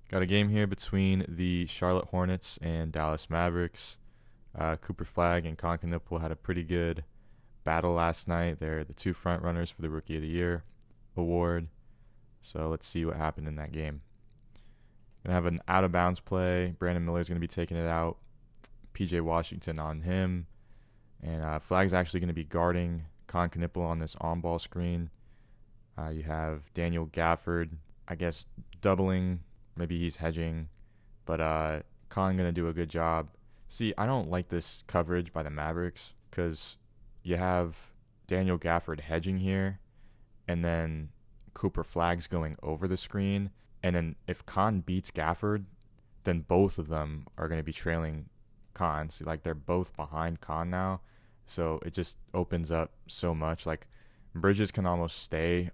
Got a game here between the Charlotte Hornets and Dallas Mavericks. Cooper Flagg and Knueppel had a pretty good battle last night. They're the two front runners for the Rookie of the Year award. So let's see what happened in that game. Gonna have an out of bounds play. Brandon Miller's gonna be taking it out. PJ Washington on him, and Flagg's actually gonna be guarding Knueppel on this on-ball screen. You have Daniel Gafford, I guess doubling. Maybe he's hedging, but Con gonna do a good job. See, I don't like this coverage by the Mavericks because you have Daniel Gafford hedging here, and then Cooper Flagg's going over the screen. And then if Con beats Gafford, then both of them are going to be trailing Con. See, like they're both behind Con now. So it just opens up so much. Like Bridges can almost stay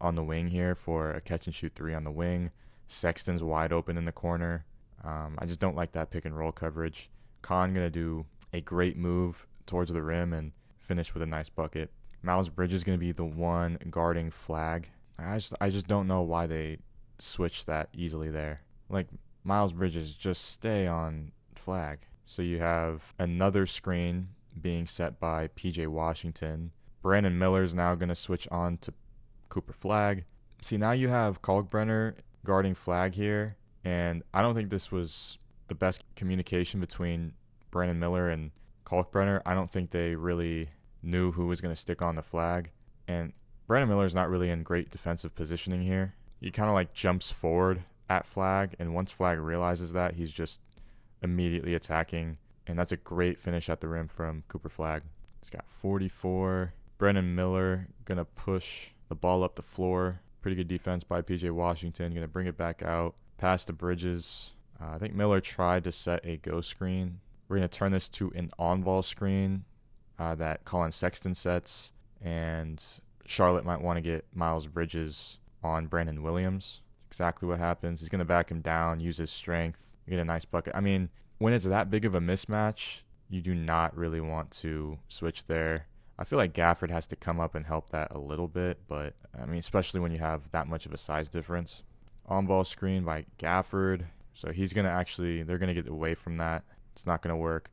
on the wing here for a catch and shoot three on the wing. Sexton's wide open in the corner. I just don't like that pick and roll coverage. Con going to do a great move towards the rim and finish with a nice bucket. Miles Bridges going to be the one guarding Flagg. I just don't know why they switch that easily there. Like Miles Bridges, just stay on Flagg. So you have another screen being set by PJ Washington. Brandon Miller's now going to switch on to Cooper Flagg. See, now you have Kalkbrenner guarding Flagg here, and I don't think this was the best communication between Brandon Miller and Kalkbrenner. I don't think they really knew who was going to stick on the Flagg, and Brandon Miller's not really in great defensive positioning here. He kind of like jumps forward at Flagg, and once Flagg realizes that, he's just immediately attacking, and that's a great finish at the rim from Cooper Flagg. He's got 44. Brandon Miller going to push the ball up the floor. Pretty good defense by PJ Washington. Going to bring it back out. Pass to Bridges. I think Miller tried to set a go screen. We're going to turn this to an on-ball screen that Colin Sexton sets, and Charlotte might want to get Miles Bridges on Brandon Williams. Exactly what happens. He's going to back him down, use his strength, get a nice bucket. I mean, when it's that big of a mismatch, you do not really want to switch there. I feel like Gafford has to come up and help that a little bit, but I mean, especially when you have that much of a size difference. On-ball screen by Gafford. So he's going to they're going to get away from that. It's not going to work.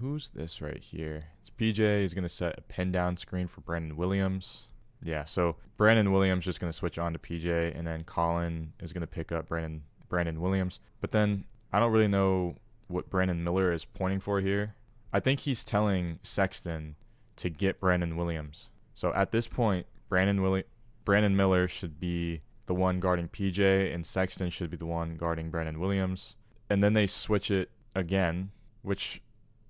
Who's this right here? It's PJ. Is going to set a pin down screen for Brandon Williams. Yeah, so Brandon Williams just going to switch on to PJ, and then Colin is going to pick up Brandon Williams. But then I don't really know what Brandon Miller is pointing for here. I think he's telling Sexton to get Brandon Williams. So at this point, Brandon Miller should be the one guarding PJ, and Sexton should be the one guarding Brandon Williams. And then they switch it again, which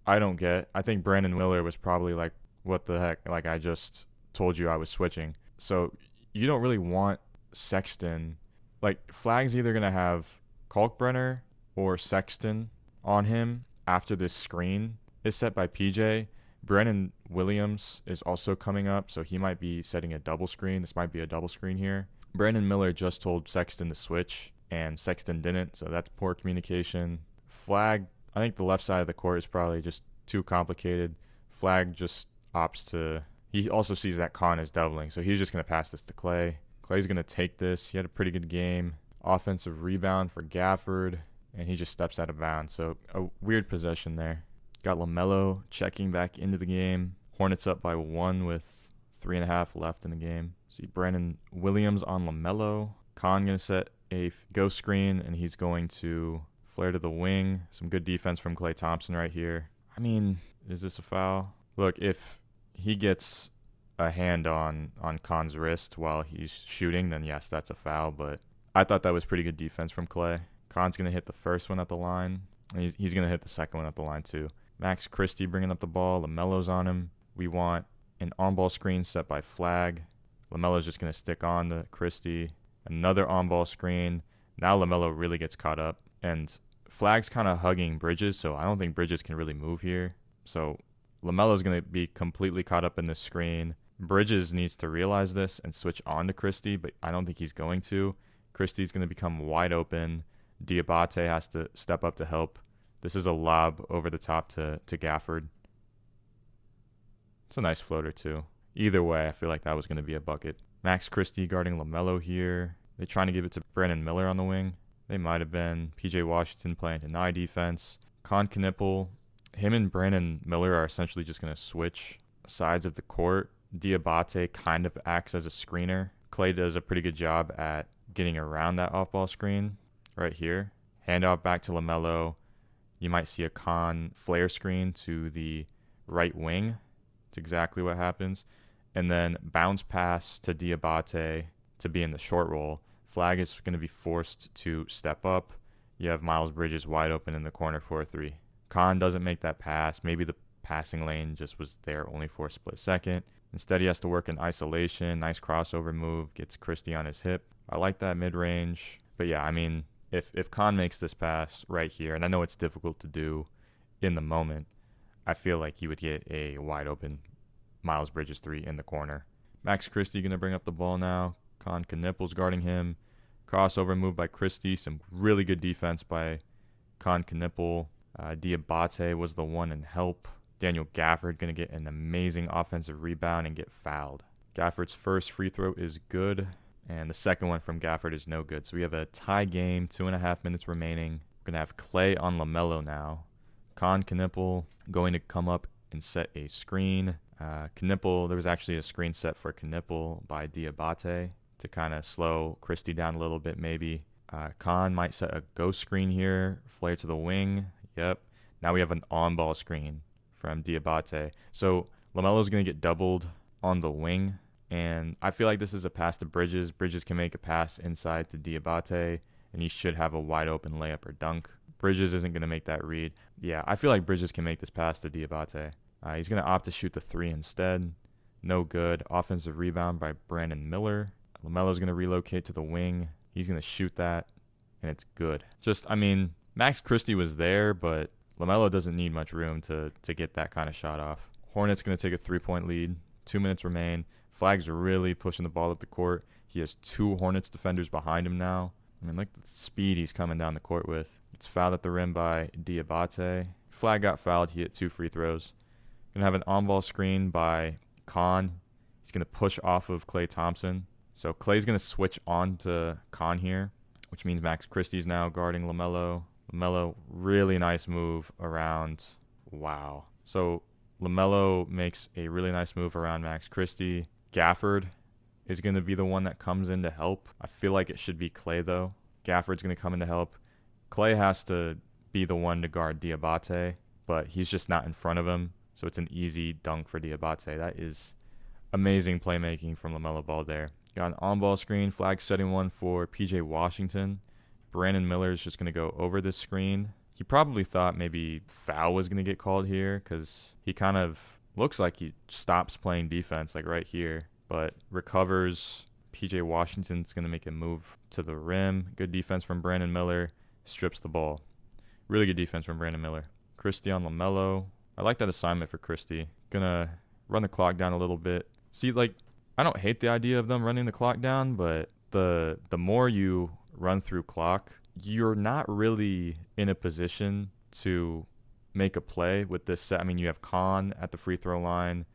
I don't get. I think Brandon Miller was probably like, what the heck? Like, I just told you I was switching. So you don't really want Sexton. Like, Flagg's either going to have Kalkbrenner or Sexton on him after this screen is set by PJ. Brandon Williams is also coming up, so he might be setting a double screen. This might be a double screen here. Brandon Miller just told Sexton to switch, and Sexton didn't, so that's poor communication. Flagg, I think the left side of the court is probably just too complicated. Flagg just opts to... He also sees that Con is doubling, so he's just going to pass this to Clay. Clay's going to take this. He had a pretty good game. Offensive rebound for Gafford, and he just steps out of bounds. So a weird possession there. Got LaMelo checking back into the game. Hornets up by 1 with 3.5 left in the game. See Brandon Williams on LaMelo. Con going to set a go screen, and he's going to flare to the wing. Some good defense from Klay Thompson right here. I mean, is this a foul? Look, if he gets a hand on Con's wrist while he's shooting, then yes, that's a foul. But I thought that was pretty good defense from Clay. Con's going to hit the first one at the line. And he's going to hit the second one at the line too. Max Christie bringing up the ball. LaMelo's on him. We want an on-ball screen set by Flagg. LaMelo's just going to stick on to Christie. Another on-ball screen. Now LaMelo really gets caught up. And Flagg's kind of hugging Bridges, so I don't think Bridges can really move here. So LaMelo's going to be completely caught up in this screen. Bridges needs to realize this and switch on to Christie, but I don't think he's going to. Christie's going to become wide open. Diabate has to step up to help. This is a lob over the top to Gafford. It's a nice floater too. Either way, I feel like that was going to be a bucket. Max Christie guarding LaMelo here. They're trying to give it to Brandon Miller on the wing. They might have been. PJ Washington playing deny defense. Knueppel, him and Brandon Miller are essentially just going to switch sides of the court. Diabate kind of acts as a screener. Clay does a pretty good job at getting around that off-ball screen right here. Handoff back to LaMelo. You might see a Con flare screen to the right wing. That's exactly what happens. And then bounce pass to Diabate to be in the short roll. Flagg is going to be forced to step up. You have Miles Bridges wide open in the corner for a three. Con doesn't make that pass. Maybe the passing lane just was there only for a split second. Instead, he has to work in isolation. Nice crossover move. Gets Christie on his hip. I like that mid-range. But yeah, I mean, if Con makes this pass right here, and I know it's difficult to do in the moment, I feel like you would get a wide open Miles Bridges three in the corner. Max Christie going to bring up the ball now. Knueppel's guarding him. Crossover move by Christie. Some really good defense by Knueppel. Diabate was the one in help. Daniel Gafford going to get an amazing offensive rebound and get fouled. Gafford's first free throw is good, and the second one from Gafford is no good. So we have a tie game, 2.5 minutes remaining. We're going to have Clay on LaMelo now. Knueppel going to come up and set a screen. Knueppel, there was actually a screen set for Knueppel by Diabate to kind of slow Christie down a little bit maybe. Con might set a ghost screen here, flare to the wing. Yep. Now we have an on-ball screen from Diabate. So LaMelo's going to get doubled on the wing, and I feel like this is a pass to Bridges. Bridges can make a pass inside to Diabate, and he should have a wide open layup or dunk. Bridges isn't going to make that read. Yeah, I feel like Bridges can make this pass to Diabate. He's going to opt to shoot the three instead. No good. Offensive rebound by Brandon Miller. LaMelo's going to relocate to the wing. He's going to shoot that, and it's good. Max Christie was there, but LaMelo doesn't need much room to get that kind of shot off. Hornets going to take a 3-point lead. 2 minutes remain. Flagg's really pushing the ball up the court. He has 2 Hornets defenders behind him now. Look at the speed he's coming down the court with. It's fouled at the rim by Diabate. Flagg got fouled. He hit 2 free throws. Going to have an on-ball screen by Con. He's going to push off of Klay Thompson. So Klay's going to switch on to Con here, which means Max Christie's now guarding LaMelo. LaMelo, really nice move around. Wow. So LaMelo makes a really nice move around Max Christie. Gafford is going to be the one that comes in to help. I feel like it should be Klay, though. Gafford's going to come in to help. Klay has to be the one to guard Diabate, but he's just not in front of him. So it's an easy dunk for Diabate. That is amazing playmaking from LaMelo Ball there. Got an on-ball screen. Flagg setting one for PJ Washington. Brandon Miller is just going to go over this screen. He probably thought maybe foul was going to get called here because he kind of looks like he stops playing defense like right here, but recovers. PJ Washington's going to make a move to the rim. Good defense from Brandon Miller. Strips the ball. Really good defense from Brandon Miller. Christie on LaMelo. I like that assignment for Christie. Gonna run the clock down a little bit. See, I don't hate the idea of them running the clock down, but the more you run through clock, you're not really in a position to make a play with this set. You have Con at the free throw line,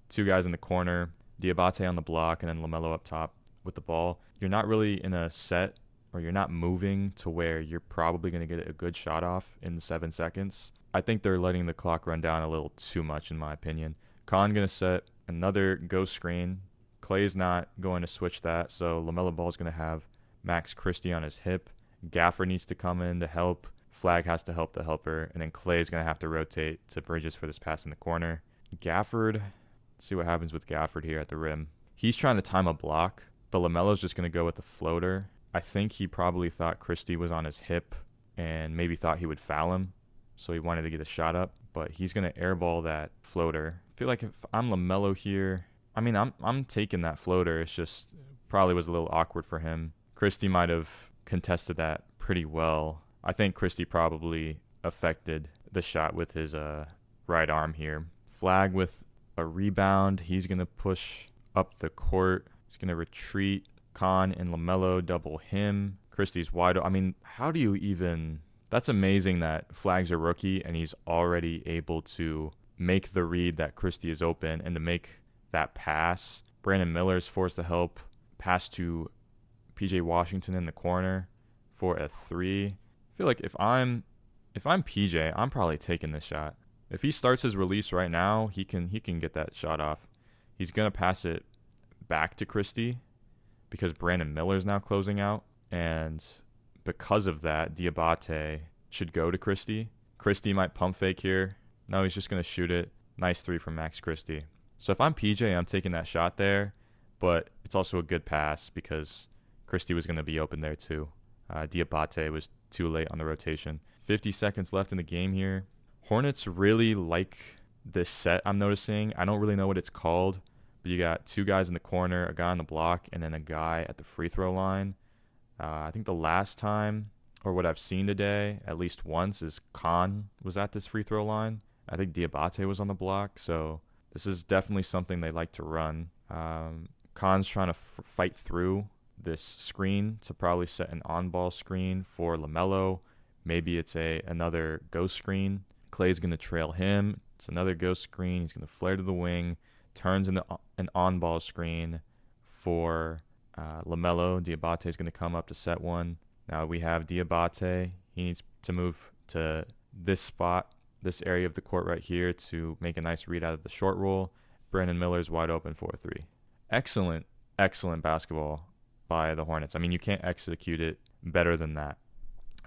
2 guys in the corner, Diabate on the block, and then LaMelo up top with the ball. You're not really in a set, or you're not moving to where you're probably going to get a good shot off in 7 seconds. I think they're letting the clock run down a little too much, in my opinion. Con going to set another ghost screen. Clay's not going to switch that, so LaMelo Ball is going to have Max Christie on his hip. Gafford needs to come in to help. Flagg has to help the helper, and then Clay's going to have to rotate to Bridges for this pass in the corner. Gafford, let's see what happens with Gafford here at the rim. He's trying to time a block, but LaMelo's just going to go with the floater. I think he probably thought Christie was on his hip and maybe thought he would foul him, so he wanted to get a shot up, but he's going to airball that floater. I feel like if I'm LaMelo here, I'm taking that floater. It's just probably was a little awkward for him. Christie might have contested that pretty well. I think Christie probably affected the shot with his right arm here. Flagg with a rebound. He's going to push up the court. He's going to retreat. Con and LaMelo double him. Christie's wide open. How do you even... That's amazing that Flagg's a rookie and he's already able to make the read that Christie is open and to make that pass. Brandon Miller's forced to help. Pass to PJ Washington in the corner. for a 3. I feel like if I'm PJ, I'm probably taking this shot. If he starts his release right now, he can get that shot off. He's gonna pass it back to Christie because Brandon Miller's now closing out, and because of that, Diabate should go to Christie. Christie might pump fake here. No, he's just gonna shoot it. Nice 3 from Max Christie. So if I'm PJ, I'm taking that shot there, but it's also a good pass because Christie was gonna be open there too. Diabate was too late on the rotation. 50 seconds left in the game here. Hornets really like this set, I'm noticing. I don't really know what it's called, but you got 2 guys in the corner, a guy on the block, and then a guy at the free throw line. I think the last time, or what I've seen today, at least once, is Khan was at this free throw line. I think Diabate was on the block, so this is definitely something they like to run. Khan's trying to fight through this screen to probably set an on-ball screen for LaMelo. Maybe it's another ghost screen. Clay's going to trail him. It's another ghost screen. He's going to flare to the wing. Turns into an on-ball screen for LaMelo. Diabate's going to come up to set one. Now we have Diabate. He needs to move to this spot, this area of the court right here to make a nice read out of the short roll. Brandon Miller's wide open for a 3. Excellent basketball by the Hornets. I mean, you can't execute it better than that.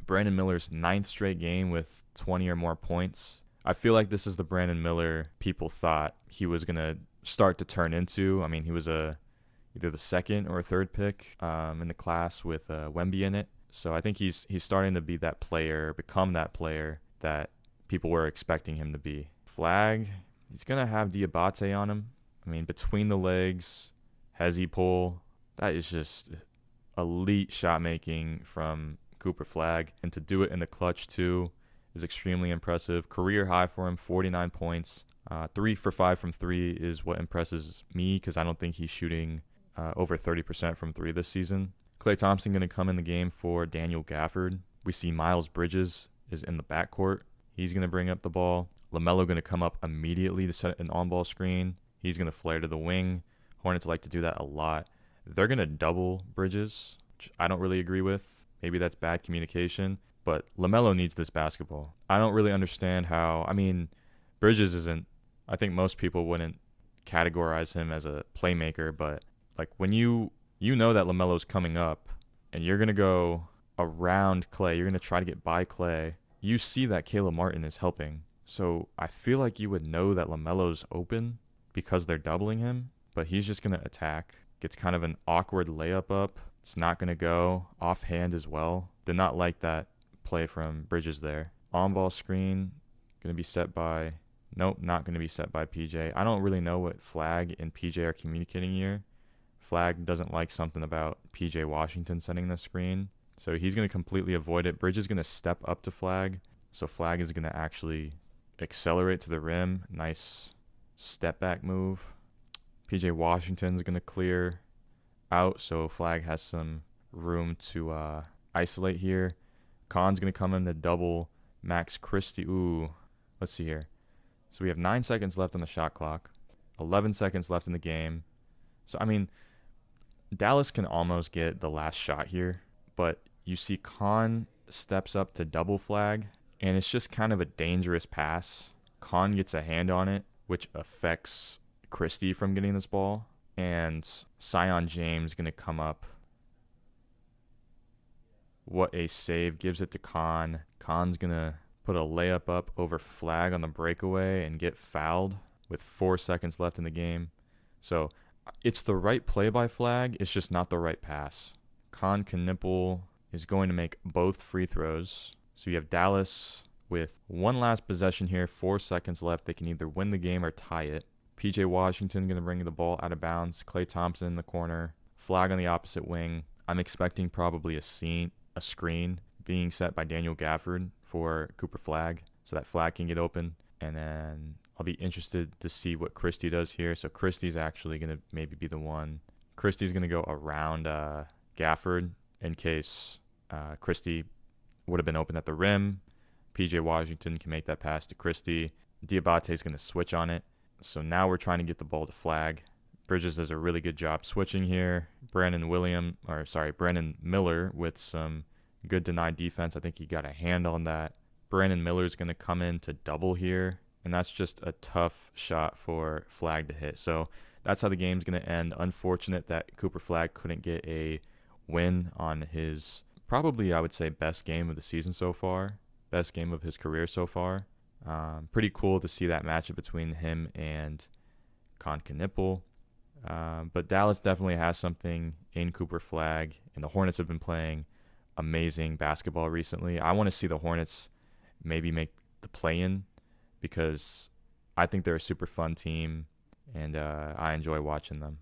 Brandon Miller's 9th straight game with 20 or more points. I feel like this is the Brandon Miller people thought he was going to start to turn into. I mean, he was either the 2nd or 3rd pick in the class with Wemby in it. So I think he's starting to be that player, become that player that people were expecting him to be. Flagg, he's going to have Diabate on him. I mean, between the legs, hezzy pull, that is just elite shot making from Cooper Flagg. And to do it in the clutch too is extremely impressive. Career high for him, 49 points. 3 for 5 from 3 is what impresses me because I don't think he's shooting over 30% from 3 this season. Klay Thompson going to come in the game for Daniel Gafford. We see Miles Bridges is in the backcourt. He's going to bring up the ball. LaMelo going to come up immediately to set an on-ball screen. He's going to flare to the wing. Hornets like to do that a lot. They're going to double Bridges, which I don't really agree with. Maybe that's bad communication, but LaMelo needs this basketball. I don't really understand how, I mean, Bridges isn't, I think most people wouldn't categorize him as a playmaker, but like when you know that LaMelo's coming up and you're going to go around Klay, you're going to try to get by Klay, you see that Caleb Martin is helping. So I feel like you would know that LaMelo's open because they're doubling him, but he's just going to attack. Gets kind of an awkward layup up. It's not going to go. Offhand as well. Did not like that play from Bridges there. On-ball screen, going to be set by... Nope, not going to be set by PJ. I don't really know what Flagg and PJ are communicating here. Flagg doesn't like something about PJ Washington setting the screen, so he's going to completely avoid it. Bridges is going to step up to Flagg, so Flagg is going to actually accelerate to the rim. Nice step-back move. PJ Washington's going to clear out, so Flagg has some room to isolate here. Khan's going to come in to double Max Christie. Ooh, let's see here. So we have 9 seconds left on the shot clock, 11 seconds left in the game. So, I mean, Dallas can almost get the last shot here, but you see Khan steps up to double Flagg, and it's just kind of a dangerous pass. Khan gets a hand on it, which affects Christie from getting this ball, and Sion James going to come up. What a save. Gives it to Khan. Khan's going to put a layup up over Flagg on the breakaway and get fouled with 4 seconds left in the game. So it's the right play by Flagg. It's just not the right pass. Knueppel is going to make both free throws. So you have Dallas with one last possession here, 4 seconds left. They can either win the game or tie it. PJ Washington going to bring the ball out of bounds. Klay Thompson in the corner. Flagg on the opposite wing. I'm expecting probably a screen being set by Daniel Gafford for Cooper Flagg so that Flagg can get open. And then I'll be interested to see what Christie does here. So Christie's actually going to maybe be the one. Christie's going to go around Gafford in case Christie would have been open at the rim. PJ Washington can make that pass to Christie. Diabate's going to switch on it. So now we're trying to get the ball to Flagg. Bridges does a really good job switching here. Brandon Miller with some Good denied defense. I think he got a hand on that. Brandon Miller's going to come in to double here, and that's just a tough shot for Flagg to hit. So that's how the game's going to end. Unfortunate that Cooper Flagg couldn't get a win on his probably, I would say, best game of the season so far, best game of his career so far. Pretty cool to see that matchup between him and Knueppel. But Dallas definitely has something in Cooper Flagg, and the Hornets have been playing amazing basketball recently. I want to see the Hornets maybe make the play-in because I think they're a super fun team, and I enjoy watching them.